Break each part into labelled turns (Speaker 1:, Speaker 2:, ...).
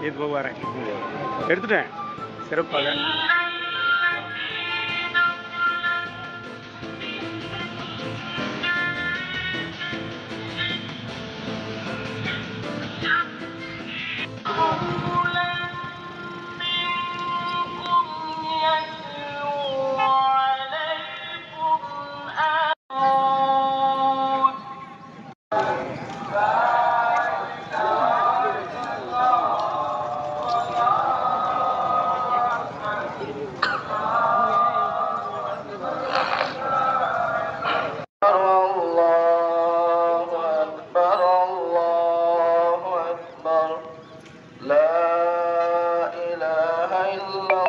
Speaker 1: இது வரேன் எடுத்துட்டேன் சிறப்பாக.
Speaker 2: Allahu Akbar, Allahu Akbar, la ilaha illallah.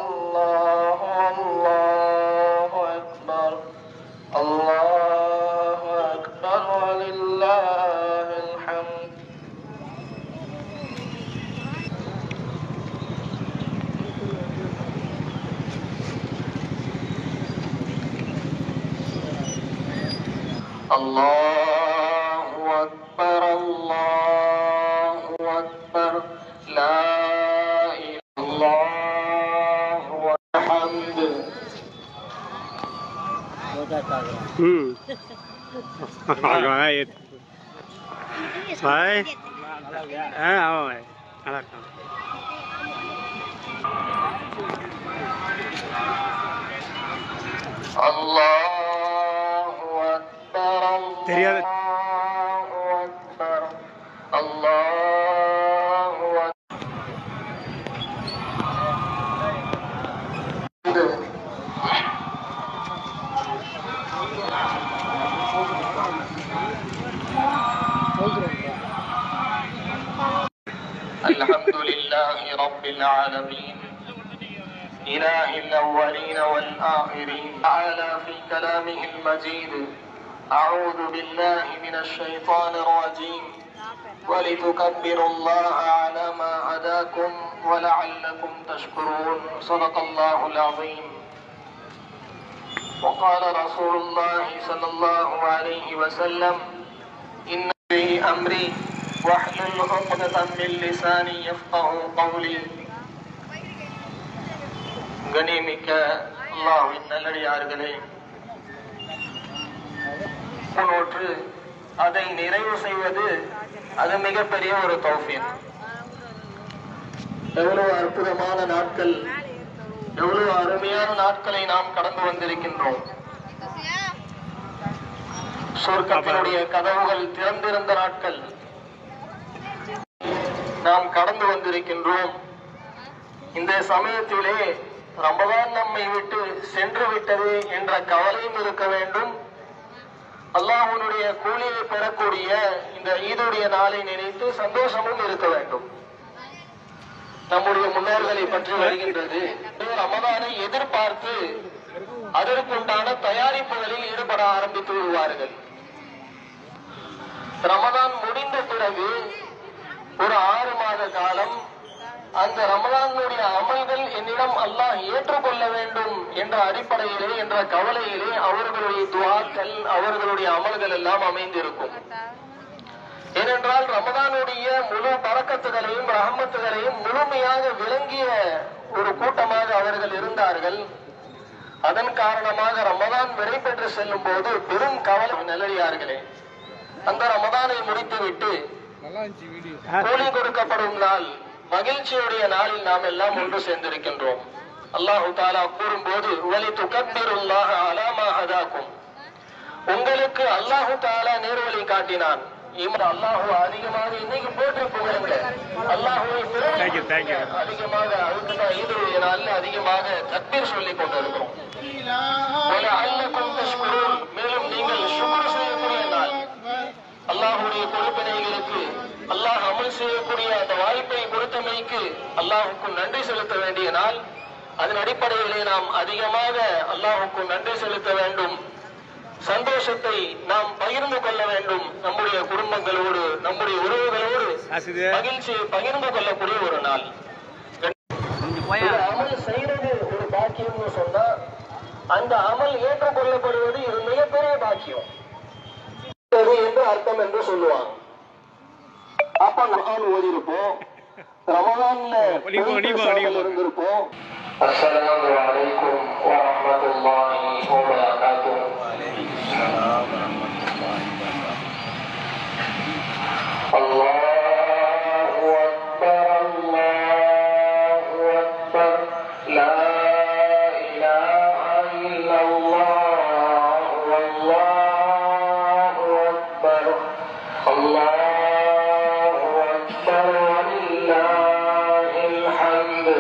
Speaker 2: Allahu Akbar,
Speaker 1: தெரியாது.
Speaker 2: Allahu Akbar, Allahu Akbar. Alhamdulillahi Rabbil Alamin, إله الأولين والآخرين. تعالى في كلامه المجيد: أعوذ بالله من الشيطان الرجيم ولتكبروا الله على ما هداكم ولعلكم تشكرون. صدق الله العظيم. وقال رسول الله صلى الله عليه وسلم: إن في أمري واحلل عقدة من لساني يفقهوا قولي. கண்ணியமிக்க அல்லாஹ்வின் நல்லடியார்களே, நோற்று அதை நிறைவு செய்வது அது மிகப்பெரிய ஒரு தௌஃபீக். எவ்வளவு அற்புதமான நாட்கள், எவ்வளவு அருமையான நாட்களை நாம் கடந்து வந்திருக்கின்றோம். சொர்க்கத்தினுடைய கதவுகள் திறந்திருந்த நாட்கள் நாம் கடந்து வந்திருக்கின்றோம். இந்த சமயத்திலே ரமதான் நம்மை விட்டு சென்று விட்டது என்ற கவலையும் இருக்க வேண்டும். அல்லாஹ்வுடைய கூலியை பெறக்கூடிய இந்த ஈதுடைய நாளை நினைத்து சந்தோஷமும் இருக்க வேண்டும். நம்முடைய முன்னோர்களை பற்றி வருகின்றது. ரமதானை எதிர்பார்த்து அதற்குண்டான தயாரிப்புகளில் ஈடுபட ஆரம்பித்து விடுவார்கள். ரமதான் முடிந்த பிறகு ஒரு 6 மாத காலம் அந்த ரமலானுடைய அமல்கள் என்னிடம் அல்லாஹ் ஏற்றுக்கொள்ள வேண்டும் என்ற அடிப்படையிலே, என்ற கவலையிலே அவர்களுடைய துஆக்கள், அவர்களுடைய அமல்கள் எல்லாம் அமைந்திருக்கும். ஏனென்றால் ரமதானுடைய முழு பரக்கத்துகளையும் ரஹமத்துகளையும் முழுமையாக விளங்கிய ஒரு கூட்டமாக அவர்கள் இருந்தார்கள். அதன் காரணமாக ரமதான் விடை பெற்று செல்லும் போது பெரும் கவலை. நல்லடியார்களே, அந்த ரமதானை முடித்துவிட்டு கூலி கொடுக்கப்படும் நாள், மகிழ்ச்சியுடைய நாளில் நாம் எல்லாம் ஒன்று சேர்ந்திருக்கின்றோம். அல்லாஹு தஆலா கூறும்போது, வலிதுகப்பிருல்லாஹ அலா மா ஹதாக்கும், உங்களுக்கு அல்லாஹு தஆலா நேர்வழி காட்டினான். அல்லாஹு அதிகமாக இன்னைக்கு போட்டு புகழுங்க. அல்லாஹுவை அதிகமாக அதுக்குதான் இது நாள்ல அதிகமாக தக்பீர் சொல்லிக் கொண்டு இருக்கிறோம். மேலும் நீங்கள் சுக்ர் செய்யக்கூடிய நாள், அல்லாஹுடைய கொடுப்பினைகளுக்கு அல்லாஹ் அமல் செய்யக்கூடிய அந்த வாய்ப்பை கொடுத்தமைக்கு அல்லாஹுக்கு நன்றி செலுத்த வேண்டிய நாள். அதன் அடிப்படையிலே நாம் அதிகமாக அல்லாஹுக்கு நன்றி செலுத்த வேண்டும். சந்தோஷத்தை நாம் பகிர்ந்து கொள்ள வேண்டும். நம்முடைய குடும்பங்களோடு, நம்முடைய உறவுகளோடு மகிழ்ச்சியை பகிர்ந்து கொள்ளக்கூடிய ஒரு நாள். அமல் செய்வது ஒரு பாக்கியம்னு சொன்னா, அந்த அமல் ஏற்றுக்கொள்ளப்படுவது இது மிகப்பெரிய பாக்கியம் என்று அர்த்தம் என்று சொல்லுவாங்க. அப்ப குர்ஆன் ஓதிருப்போம், ரமலான்ல இருந்திருப்போம். அஸ்ஸலாமு அலைக்கும் வரஹ்மத்துல்லாஹி வபரகாத்துஹு. அல்லாஹு அக்பர், அல்லாஹு அக்பர், லா இலாஹா இல்லல்லாஹ், வல்லாஹு அக்பர், அல்லாஹு அக்பர், வலில்லாஹில் ஹம்து.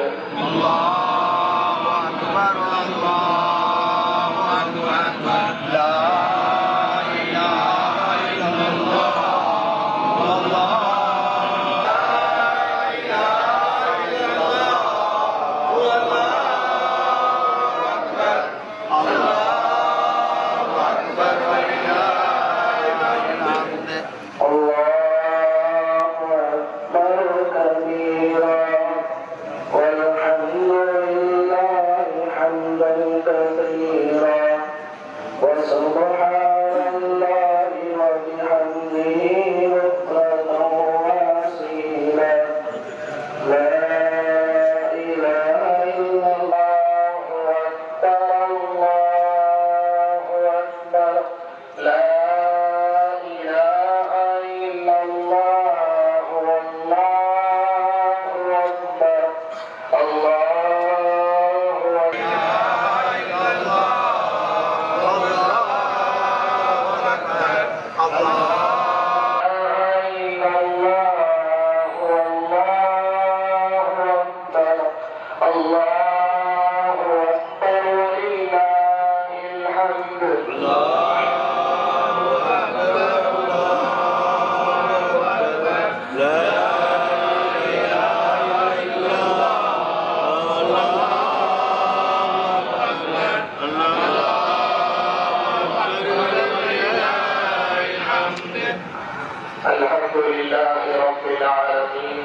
Speaker 2: الحمد لله رب العالمين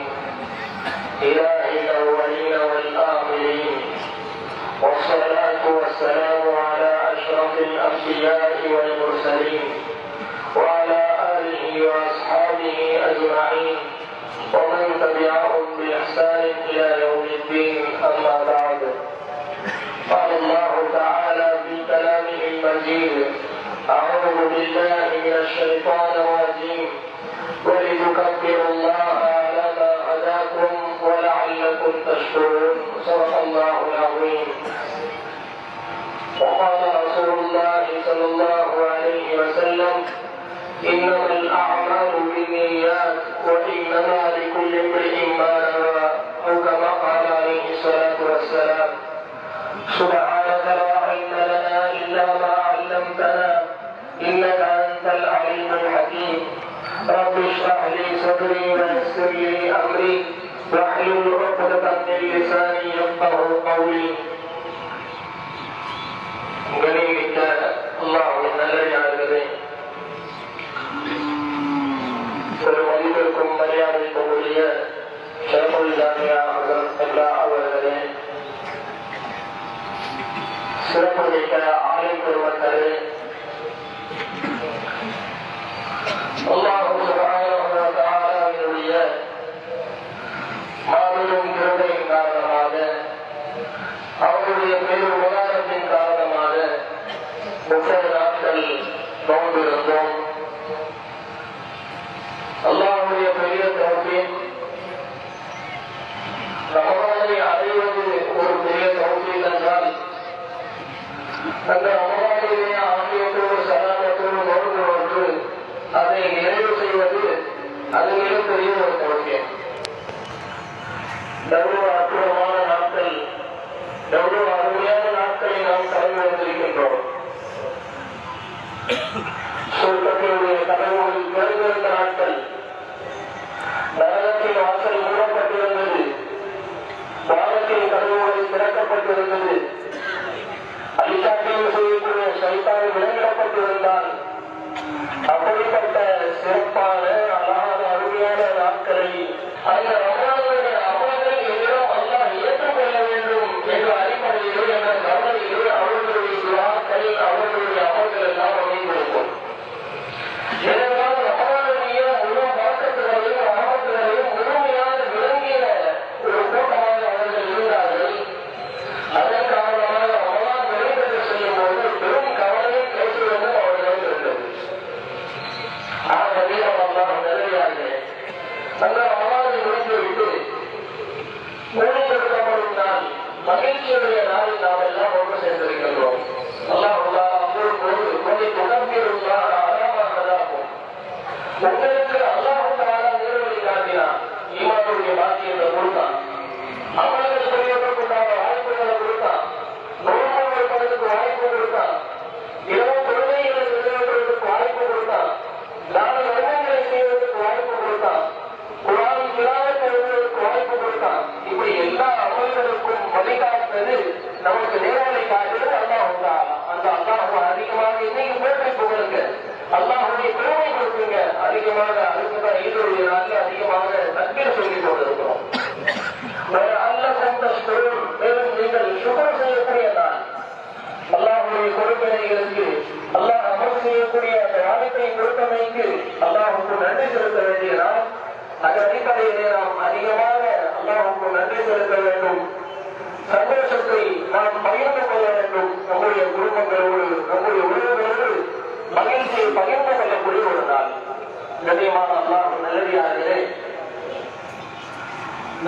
Speaker 2: إله الأولين والآخرين، والصلاة والسلام على أشرف الأنبياء والمرسلين وعلى آله وأصحابه أجمعين ومن تبعهم بإحسان إلى يوم الدين. أما بعد، قال الله تعالى في كلامه المجيد: أعوذ بالله من الشيطان الرجيم، ولتكبروا الله على ما هداكم ولعلكم تشكرون. صدق الله العظيم. وقال رسول الله صلى الله عليه وسلم: إنما الأعمال بالنيات وإنما لكل امرئ ما نوى، أو كما قال عليه الصلاة والسلام. سبحانك لا علم لنا إلا ما علمتنا إنك أنت العليم الحكيم. رب اشرح لي صدري ويسر لي أمري واحلل عقدة من لساني يفقهوا قولي. கணிமிக்க அல்லாஹ்வின் நல்லடியார்களே, பெருமதிப்பிற்கும் மரியாதைக்குரிய ஷேகுல் ஜாமியா அவர்களே, சிறப்புமிக்க ஆலிம் பெருமக்களே, அல்லாஹ் சுப்ஹானஹு வ தஆலாவினுடைய மாபெரும் கிருபையின் காரணமாக, அவருடைய பெரும் உபகாரத்தின் காரணமாக 30 நாட்கள் நோன்பிருந்தோம். அல்லாஹ்வுடைய பெரிய தௌஃபீக், ரமலானை அடைவது ஒரு பெரிய தௌஃபீக் என்றால், அந்த ரமலானிலே ஆகியத்தோடு சலாமத்தோடு நோன்பு ஒன்று அதை நிறைவு செய்வது எவ்வளவு அற்புதமான நாட்கள், எவ்வளவு அருமையான நாட்களை நாம் கடந்து வந்திருக்கின்றோம். சொர்க்கத்தினுடைய கதவுகளில் திறந்திருந்த நாட்கள், நரகத்தின் வாசல் மூடப்பட்டிருந்தது, வானத்தின் கதவுகளில் திறக்கப்பட்டிருந்தது, அலிசாட்டியம் செய்யக்கூடிய சைத்தான் விலங்கிடப்பட்டிருந்தான். அப்படிப்பட்ட சிறப்பான அழகான அருமையான நாட்களை அந்த ரமலானுடைய அமல்கள் எதிரும் அல்லாஹ் ஏற்றுக்கொள்ள வேண்டும் என்ற அடிப்படையிலே என்ற கவலையிலே அவர்களுடைய துஆக்கள், அவர்களுடைய அமல்கள் எல்லாம் அமைந்திருக்கும். ஏனென்றால் ரமலானுடைய முழு பரக்கத்துகளையும் ரஹமத்துகளையும் முழுமையாக விளங்கிய ஒரு கூட்டமாக அவர்கள் இருந்தார்கள். அதன் காரணமாக ரமலான் வெளிப்பட்டு செல்லும் போது பெரும் கவலையை பேசுவதும் அவர்களிடம் இருந்தது. அந்த ரமலானை முடித்துவிட்டு கொடுக்கப்படும் நாள், மகிழ்ச்சியுடைய நாளில் நாம் எல்லாம் ஒன்று சேர்ந்திருக்கின்றோம். உங்களுக்கு அல்லாஹ் நேர்வழி காட்டினான், ஈமானுடைய பாக்கியத்தை கொடுத்தான், அமல்கள் செய்வதற்குண்டான வாய்ப்புகளை கொடுத்தான், நோய்கள் இருப்பதற்கு வாய்ப்பு கொடுத்தான், இரவு தொழுகைகளை நிறைவேற்றுவதற்கு வாய்ப்பு கொடுத்தான், நாலு நன்மைகளை செய்வதற்கு வாய்ப்பு கொடுத்தான், குர்ஆன் திலாவத் எழுதுவதற்கு வாய்ப்பு கொடுத்தான். இப்படி எல்லா அமல்களுக்கும் வழிகாட்டுவது நமக்கு நேர்வழி காட்டுவது அல்லாஹ் தான். அந்த அல்லாஹ் அதிகமாக இன்னைக்கு போற்றி புகழுங்க, அல்லாஹுடைய பெருமை கொடுக்குங்க. அதிகமாக அதுக்குதான் ஈதுடைய நாளில் அதிகமாக தக்பீர் சொல்லிக் கொண்டிருக்கிறோம். மேலும் நீங்கள் சுகர் செய்யக்கூடிய நாள், அல்லாஹுடைய கொடுப்பினைகளுக்கு அல்லாஹ் அமல் செய்யக்கூடிய அந்த வாய்ப்பை கொடுத்தமைக்கு அல்லாஹுக்கு நன்றி செலுத்த வேண்டிய நாள். அதன் அடிப்படையிலே நாம் அதிகமாக அல்லாஹுக்கு நன்றி செலுத்த வேண்டும். சந்தோஷத்தை நாம் பகிர்ந்து கொள்ள வேண்டும். நம்முடைய குடும்பங்களோடு, நம்முடைய உறவுகளோடு மகிழ்ச்சியை பகிர்ந்து கொள்ளக்கூடிய ஒரு நாள். கண்ணியமான அல்லாஹ் நல்லடியார்களே,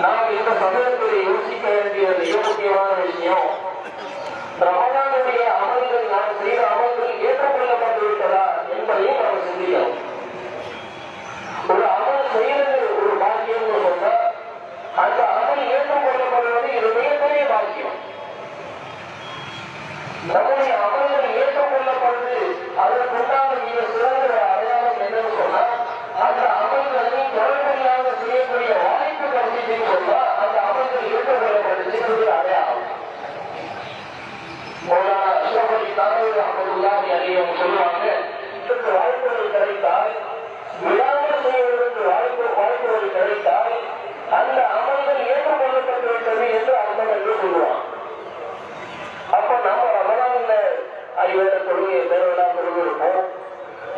Speaker 2: நாம் இந்த சமயத்திலே யோசிக்க வேண்டிய மிக முக்கியமான விஷயம், ரமலானுடைய அமல்கள், நாம் செய்த அமல்கள் ஏற்றுக்கொள்ளப்பட்டு விட்டதா என்பதையும் நாம் சிந்திக்கிறோம். ஒரு அமல் செய்வது ஒரு பாக்கியம் சொன்னா, அந்த அமல் ஏற்றுக்கொள்ளப்படுவது இது மிகப்பெரிய பாக்கியம். நம்முடைய அமல்கள் ஏற்றுக்கொள்ளப்படுவது அதற்குண்டான மிக சிறந்த அடையாளம் என்னன்னு சொன்னா, அந்த அமல்களை தொடர்படியாக செய்யக்கூடிய வாய்ப்பு கிடைச்சின்னு சொன்னா அந்த அமல்கள் ஏற்றுக்கொள்ளப்படுது அடையாளம். மௌலானா அஷ்ரஃப் அலி தானூரி ரஹ்மத்துல்லாஹி அலைஹி அவங்க சொல்லுவாங்க, இதற்கு வாய்ப்புகள் கிடைத்தால், விடாமல் செய்வதற்கு வாய்ப்புகள் கிடைத்தால் அந்த அமல்கள் ஏற்றுக்கொள்ளப்பட்டு விட்டது என்று அர்த்தம் என்று சொல்லுவான். அப்ப நம்ம ரமலான்ல ஐவேளை தொழுகையை தேவையில்லா தொழுகிருப்போம்,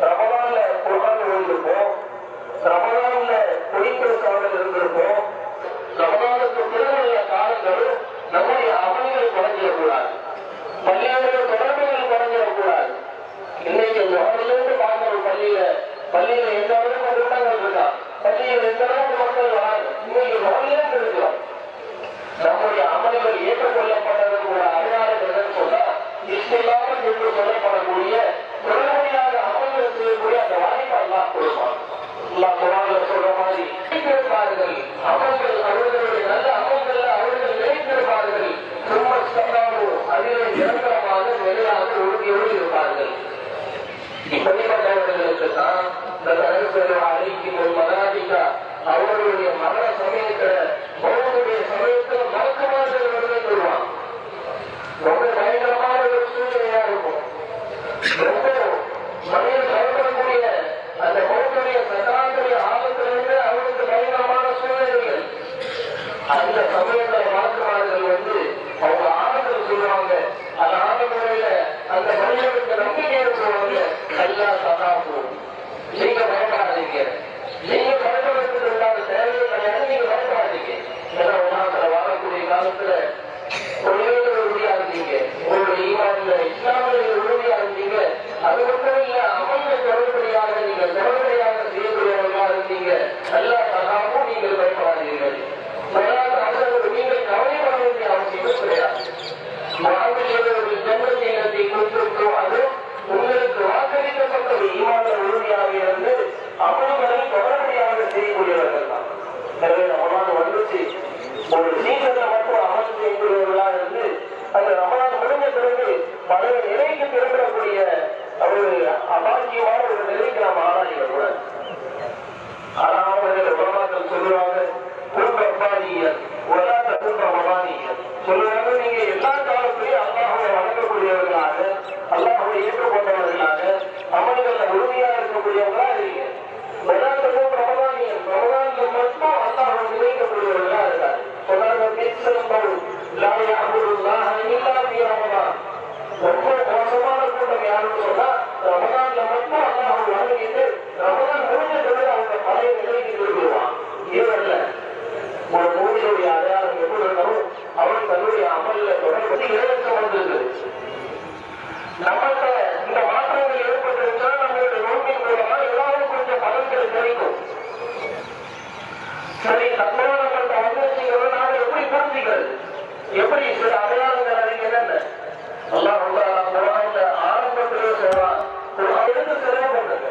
Speaker 2: ரமலான்ல குர்ஆன் ஓதிருப்போம், ரமலான்ல பொய்ப்பேசாமல் இருந்திருப்போம். ரமலானுக்கு பிறகுள்ள காலங்கள் நம்முடைய அமல்கள் குறைஞ்சிடக்கூடாது, பள்ளியோட தொடர்புகள் குறைஞ்சிடக்கூடாது. இன்னைக்கு முகலிலிருந்து பார்க்கிறோம், பள்ளியில எந்த அளவுக்கு கூட்டங்கள் இருக்கா, பள்ளியில் எந்த அளவுக்கு மக்கள் வராங்க, இன்னைக்கு முகலிலிருந்து இருக்கிறோம். நம்முடைய அமல்கள் ஏற்றுக்கொள்ளப்பட்டதற்கு ஒரு அடையாளம் என்னன்னு சொன்னா, இஸ்லாமல் என்று சொல்லப்படக்கூடிய தொடர்படியாக அமல்கள் செய்யக்கூடிய அந்த வாய்ப்பு அல்லாஹ் கொடுப்பான். அல்லாஹ் குர்ஆன்ல சொல்ற மாதிரி நினைத்திருப்பார்கள், அமல்கள் அவர்களுடைய நல்ல அமல்கள் அவர்கள் நினைத்திருப்பார்கள், அதிலே நிரந்தரமாக நிலையாக உறுதியோடு இருப்பார்கள். இப்படிப்பட்டவர்களுக்கு தான் அவர்களுடைய மரண சமயத்தில் அவர்களுடைய சமயத்தில் மறக்கமானவர்களை சொல்லுவான். ரொம்ப பயங்கரமான ஒரு சூழ்நிலையா இருக்கும். ரொம்ப மனிதன் பயப்படக்கூடிய அந்த மௌத்துடைய சதாந்திரிய ஆபத்திலிருந்து அவர்களுக்கு பயங்கரமான சூழ்நிலைகள். அந்த சமயத்தில் மறக்கமானவர்கள் அவங்க ஆபத்தில் சொல்லுவாங்க. அந்த ஆபத்துறையில அந்த மனிதனுக்கு நம்பிக்கை இருக்கிறவங்க நல்லா சதாபும், நீங்க பயப்படாதீங்க, நீங்க பயப்படுறதுக்கு உண்டான தேவையை கிடையாது, நீங்க பயப்படாதீங்க. ஏன்னா உலகத்துல வாழக்கூடிய காலத்துல தொழில்கள் உறுதியா இருந்தீங்க, உங்களுடைய ஈமான்ல இஸ்லாமில் உறுதியா இருந்தீங்க, அது மட்டும் இல்ல அமல்கள் தொடர்படியாக நீங்கள் தொடர்படியாக செய்யக்கூடியவர்களா இருந்தீங்க. எல்லா சகாவும் நீங்கள் பயப்படாதீர்கள். நீங்கள் கவலைப்பட வேண்டிய அவசியம் கிடையாது. ஜென்மத்தை கொடுத்திருக்கிறோம், அது உங்களுக்கு வாக்களிக்கப்பட்டது. ஈமான்ல உறுதியாக இருந்து அமல்களை தொடர்படியாக செய்யக்கூடியவர்கள் தான். எனவே ரமலான் வந்துச்சு, ஒரு சீசன்ல மட்டும் அமல் செய்யக்கூடியவர்களாக இருந்து அந்த ரமலான் முடிஞ்ச பிறகு பழைய நிலைக்கு திரும்பக்கூடிய ஒரு அபாக்கியமான ஒரு நிலைக்கு நாம் ஆளாகிடக்கூடாது. அனாமல் உலமாக்கள் சொல்லுவாங்க, குடும்பப்பாடியர் உலக குடும்பமானியர் சொல்லுவாங்க, நீங்க எல்லா காலத்திலையும் அல்லாஹ்வை வணங்கக்கூடியவர்களாக, அல்லாஹ்வை ஏற்றுக்கொண்டவர்களாக, அமல்கள்ல உறுதியா இருக்கக்கூடியவர்களா இருக்கீங்க. ரமலான்ல மட்டும் அல்லாஹ்வை நினைக்கக்கூடியவர்களா இருக்காரு. சொன்னாங்க, ரொம்ப மோசமான கூட்டம் யாருன்னு சொன்னா ரமலான்ல மட்டும் அல்லாஹ்வை வணங்கிட்டு ரமலான் முடிஞ்ச பிறகு அவங்க பழைய நிலைக்கு திரும்பிடுவான். ஏவல்ல ஒரு மூவியுடைய அடையாளம் எப்படி இருந்தாலும் அவன் தன்னுடைய அமல்ல தொடர்பு இலக்கம் வந்திருக்கு. நம்மகிட்ட இந்த மாற்றங்கள் ஏற்பட்டிருந்தா நம்மளுடைய நோக்கின் மூலமா ஏதாவது கொஞ்சம் பலன்கள் கிடைக்கும். சரி, தப்போட நம்மள்கிட்ட வந்துருச்சுங்கிறத நாம எப்படி புரிஞ்சுக்கிறது? எப்படி சில அடையாளங்கள் அறிஞர் என்ன அல்லாஹ் குர்ஆன்ல ஆரம்பத்திலே சொல்றான், குர்ஆனுக்கு செலவு பண்ணுங்க.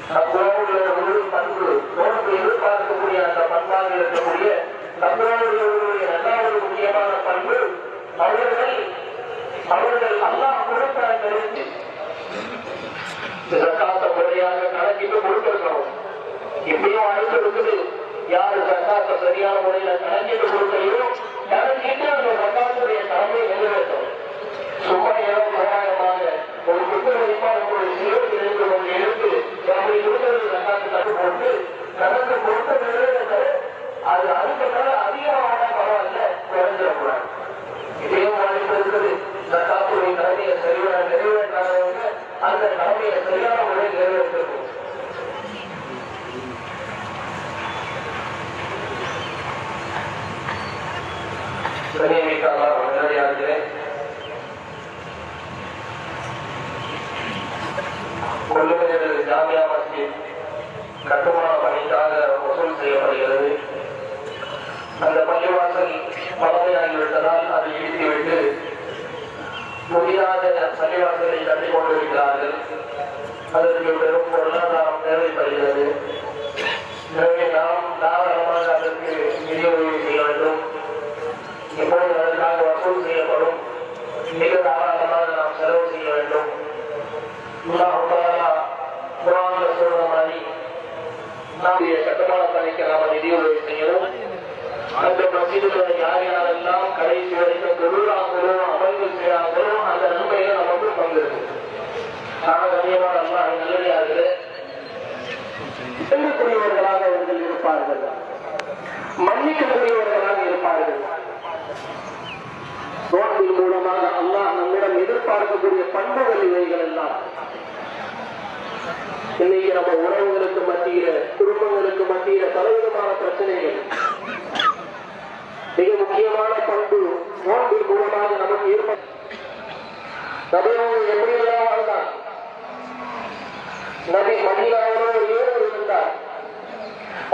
Speaker 2: தக்வாவுடைய ஒரு பண்பு, நோக்கு எதிர்பார்க்கக்கூடிய அந்த பண்பாக இருக்கக்கூடிய தக்வாவுடைய இரண்டாவது முக்கியமான பண்பு, அவர்கள் அல்லாஹ் கொடுத்த தெரிஞ்சு ஜக்காத்த முறையாக கணக்கிட்டு கொடுத்திருக்கணும். இப்பயும் வாய்ப்பு இருக்குது. யாரு ஜக்காத்த சரியான முறையில கணக்கிட்டு கொடுக்கலையோ கணக்கிட்டு அந்த ஜக்காத்துடைய கடமை நிறைவேற்றணும். சும்மா ஏதோ தோராயமாக ஒரு குற்றமதிப்பா நம்முடைய சிறுவர்கள் இருந்து கொண்டு எடுத்து நம்முடைய இருக்கிறது ஜக்காத்து தட்டு போட்டு கணக்கு கொடுத்த நிறைவேற்ற அது அதுக்கு மேல அதிகமான பரவாயில்ல, குறைஞ்சிடக்கூடாது. இதையும் வாய்ப்பு இருக்குது. ஜக்காத்துடைய கடமையை சரியான நிறைவேற்றாதவங்க அந்த கடமையை சரியான முறையில் நிறைவேற்றணும். நேரடியாகிறேன். கொள்ளுமையில் ஜாமியா மஸ்ஜித் கட்டுமான பணிக்காக வசூல் செய்யப்படுகிறது. அந்த பள்ளிவாசல் பழமையாகிவிட்டதால் அதை இடித்துவிட்டு புதிதாக பள்ளிவாசலை கட்டிக் கொண்டிருக்கிறார்கள். அதற்கு பெரும் பொருளாதாரம் தேவைப்படுகிறது. எனவே நாம் தாராளமாக அதற்கு நிதியுதவி செய்ய வேண்டும். எப்பொழுது அதற்காக வசூல் செய்யப்படும், மிக தாராளமாக நாம் செலவு செய்ய வேண்டும். சொல்ற மாதிரி நம்முடைய கட்டுமான பணிக்கு நாம நிதியுதவி செய்யணும். அந்த மசீதுகளை யார் யாரெல்லாம் கடைசி வரைக்கும் தொழுறாங்களோ அமல்கள் செய்யறாங்களோ அந்த நன்மையில நமக்கு பங்கு இருக்கு. கண்ணியமான அல்லாஹ் நல்லடியார்களே, செல்லக்கூடியவர்களாக அவர்கள் இருப்பார்கள், மன்னிக்கக்கூடியவர்களாக இருப்பார்கள். நோக்கின் மூலமாக அல்லாஹ் நம்மிடம் எதிர்பார்க்கக்கூடிய பண்புகள் இவைகள் எல்லாம் இன்னைக்கு நம்ம உறவுகளுக்கு மத்தியில, குடும்பங்களுக்கு மத்தியில பலவிதமான பிரச்சனைகள். மிக முக்கியமான பண்பு நோக்கின் மூலமாக நமக்கு ஏற்பட்ட எப்படியெல்லாம் வாழ்ந்தார். நபி மதீனாவோடு ஏழு இருந்தார்.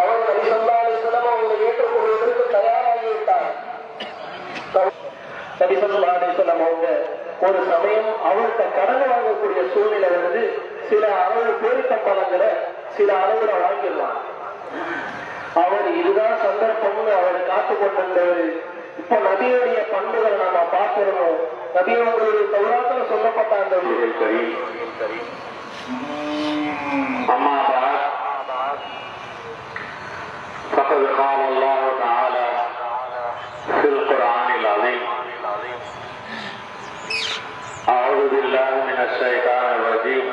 Speaker 2: அவர் நபி ஸல்லல்லாஹு அலைஹி வஸல்லம் அவங்களை ஏற்றுக்கொள்வதற்கு தயாராகிவிட்டார். நபி ஸல்லல்லாஹு அலைஹி வஸல்லம் அவங்க ஒரு சமயம் அவர்கிட்ட கடன் வாங்கக்கூடிய சூழ்நிலை வந்து சில அளவு பேரித்தம்பளங்களை சில அளவுல வாங்கிடலாம். அவர் இதுதான் சந்தர்ப்பம்னு அவர் காத்து கொண்டிருந்தவர். இப்ப நபியுடைய பண்புகளை நாம பார்க்கிறோம். நபியோடைய தௌராத்துல சொல்லப்பட்ட அந்த
Speaker 3: أما بعد فقد قال الله تعالى في القرآن العظيم أعوذ بالله من الشيطان الرجيم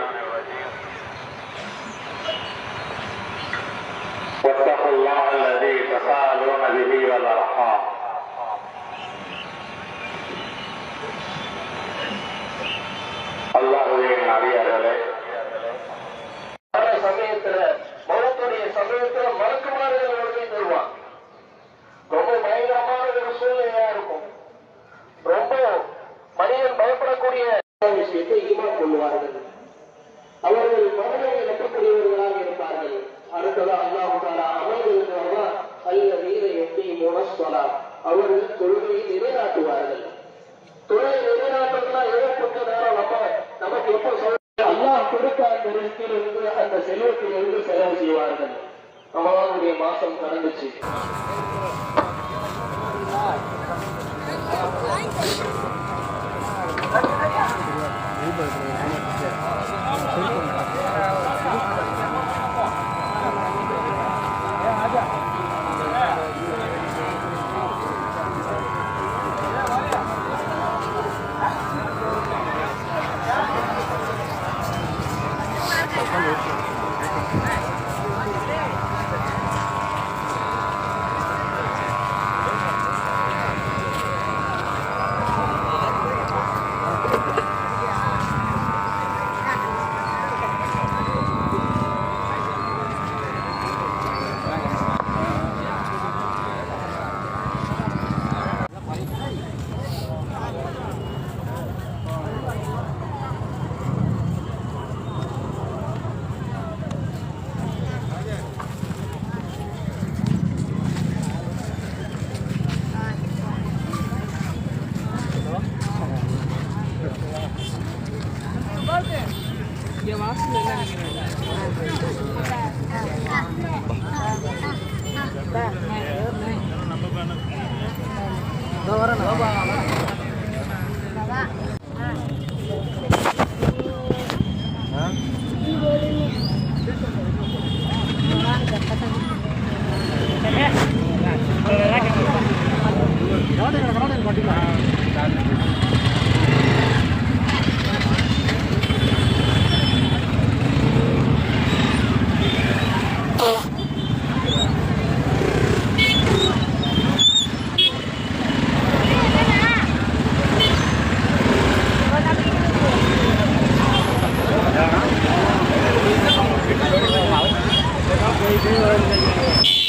Speaker 3: واتقوا الله الذي تساءلون به والأرحام அல்லாஹ்வுடைய அடியார்களே,
Speaker 2: சமயத்துல மௌத்துடைய சமயத்துல மறக்குமாறுகள் வருகை தருவான். ரொம்ப பயங்கரமான ஒரு சூழ்நிலையா இருக்கும். ரொம்ப மனிதன் பயப்படக்கூடிய விஷயத்தை ஈமான் கொள்வார்கள். அவர்கள் மனதை வெட்டக்கூடியவர்களாக இருப்பார்கள். அடுத்ததா அல்லாஹ் தஆலா அமல்கள் அல்ல வீர எட்டி முனஸ்ஸலா, அவர்கள் தொழுகையை நிலைநாட்டுவார்கள். தொழிலை நிலைநாட்டுறதுனா ஏதோ கொஞ்ச நேரம் நமக்கு எப்போ அல்லாஹ் கொடுத்த அந்த ரிஸ்கிலிருந்து அந்த செல்வத்திலிருந்து செலவு செய்வார்கள். ரமலானுடைய மாசம் கடந்துச்சு.
Speaker 1: Hãy subscribe cho kênh Ghiền Mì Gõ để không bỏ lỡ những video hấp dẫn.